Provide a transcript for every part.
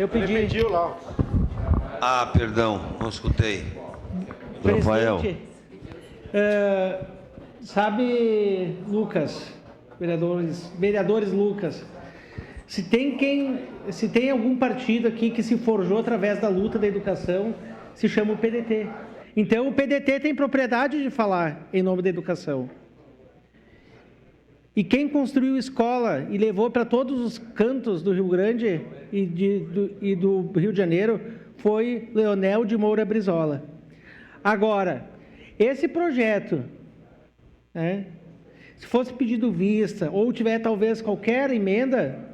Eu pedi. Ele pediu lá. Ah, perdão, não escutei. Rafael. Sabe, Lucas, vereadores Lucas, se tem algum partido aqui que se forjou através da luta da educação, se chama o PDT. Então, o PDT tem propriedade de falar em nome da educação. E quem construiu escola e levou para todos os cantos do Rio Grande e do Rio de Janeiro foi Leonel de Moura Brizola. Agora, esse projeto, né, se fosse pedido vista ou tiver talvez qualquer emenda,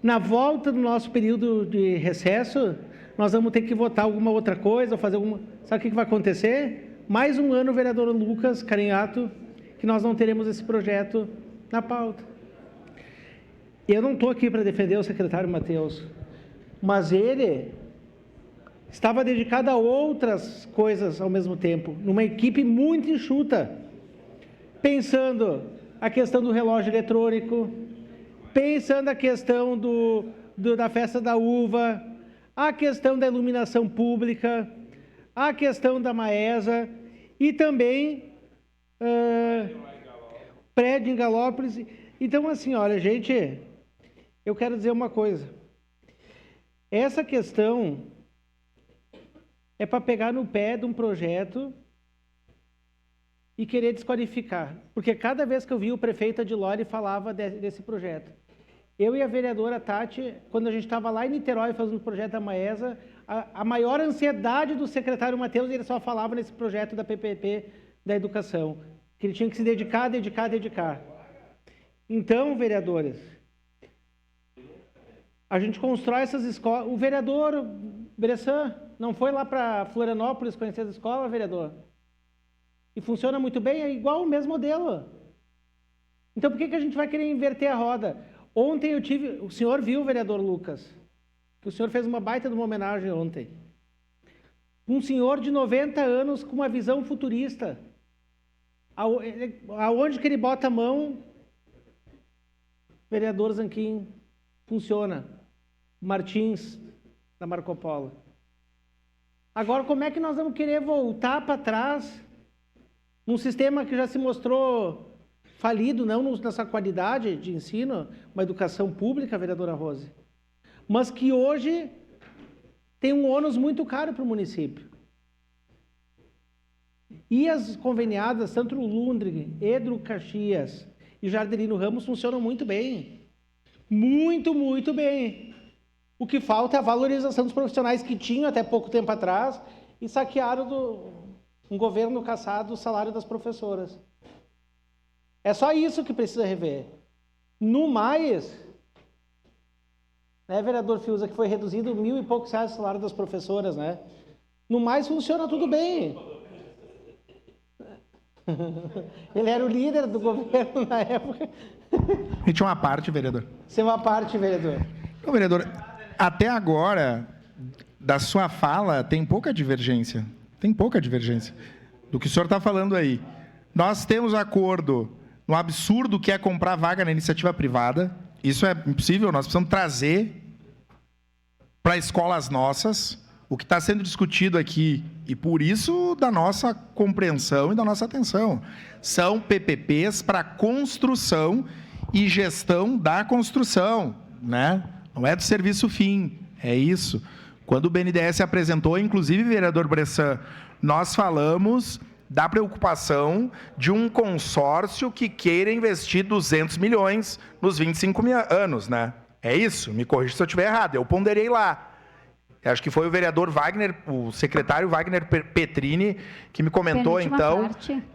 na volta do nosso período de recesso, nós vamos ter que votar alguma outra coisa, ou fazer alguma... Sabe o que vai acontecer? Mais um ano, o vereador Lucas Carinhato, que nós não teremos esse projeto na pauta. Eu não estou aqui para defender o secretário Matheus, mas ele estava dedicado a outras coisas ao mesmo tempo, numa equipe muito enxuta, pensando a questão do relógio eletrônico, pensando a questão da festa da uva, a questão da iluminação pública, a questão da Maesa e também prédio em Galópolis. Então, assim, olha, gente, eu quero dizer uma coisa. Essa questão é para pegar no pé de um projeto e querer desqualificar. Porque cada vez que eu vi o prefeito Adilore falava desse projeto. Eu e a vereadora Tati, quando a gente estava lá em Niterói fazendo o projeto da Maesa, a maior ansiedade do secretário Matheus, ele só falava nesse projeto da PPP da educação, que ele tinha que se dedicar. Então, vereadores, a gente constrói essas escolas. O vereador Bressan não foi lá para Florianópolis conhecer as escolas, vereador? E funciona muito bem, é igual o mesmo modelo. Então, por que a gente vai querer inverter a roda? Ontem o senhor viu, vereador Lucas, que o senhor fez uma baita de uma homenagem ontem. Um senhor de 90 anos com uma visão futurista. Aonde que ele bota a mão, vereador Zanquim, funciona. Martins, da Marco Polo. Agora, como é que nós vamos querer voltar para trás num sistema que já se mostrou falido, não nessa qualidade de ensino, uma educação pública, vereadora Rose, mas que hoje tem um ônus muito caro para o município. E as conveniadas, tanto o Lundrig, Edro Caxias e Jardelino Ramos, funcionam muito bem. Muito, muito bem. O que falta é a valorização dos profissionais que tinham até pouco tempo atrás e saquearam um governo caçado o salário das professoras. É só isso que precisa rever. No mais, né, vereador Fiuza, que foi reduzido 1.000 e poucos reais o salário das professoras, né? No mais, funciona tudo bem. Ele era o líder do governo na época. E tinha uma parte, vereador. Isso é uma parte, vereador. Não, vereador, até agora, da sua fala, tem pouca divergência. Tem pouca divergência do que o senhor está falando aí. Nós temos acordo no absurdo que é comprar vaga na iniciativa privada. Isso é impossível, nós precisamos trazer para escolas nossas o que está sendo discutido aqui, e por isso da nossa compreensão e da nossa atenção. São PPPs para construção e gestão da construção, né? Não é do serviço fim, é isso. Quando o BNDES apresentou, inclusive, vereador Bressan, nós falamos da preocupação de um consórcio que queira investir 200 milhões nos 25 anos, né? É isso? Me corrija se eu estiver errado. Eu ponderei lá. Acho que foi o vereador Wagner, o secretário Wagner Petrini, que me comentou, então,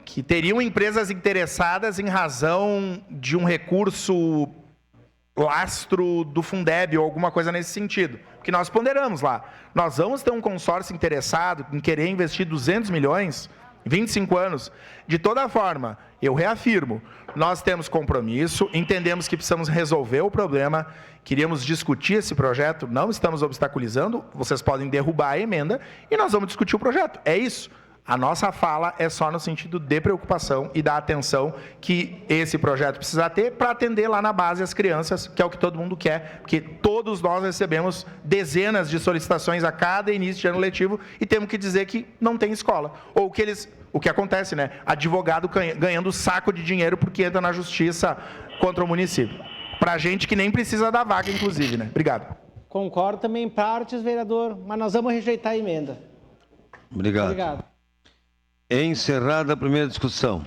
que teriam empresas interessadas em razão de um recurso lastro do Fundeb ou alguma coisa nesse sentido. Porque nós ponderamos lá. Nós vamos ter um consórcio interessado em querer investir 200 milhões... 25 anos. De toda forma, eu reafirmo, nós temos compromisso, entendemos que precisamos resolver o problema, queríamos discutir esse projeto, não estamos obstaculizando, vocês podem derrubar a emenda e nós vamos discutir o projeto. É isso. A nossa fala é só no sentido de preocupação e da atenção que esse projeto precisa ter para atender lá na base as crianças, que é o que todo mundo quer, porque todos nós recebemos dezenas de solicitações a cada início de ano letivo e temos que dizer que não tem escola. Ou que o que acontece, né? Advogado ganhando saco de dinheiro porque entra na justiça contra o município. Para gente que nem precisa da vaga, inclusive, né? Obrigado. Concordo também em partes, vereador, mas nós vamos rejeitar a emenda. Obrigado. Obrigado. Encerrada a primeira discussão.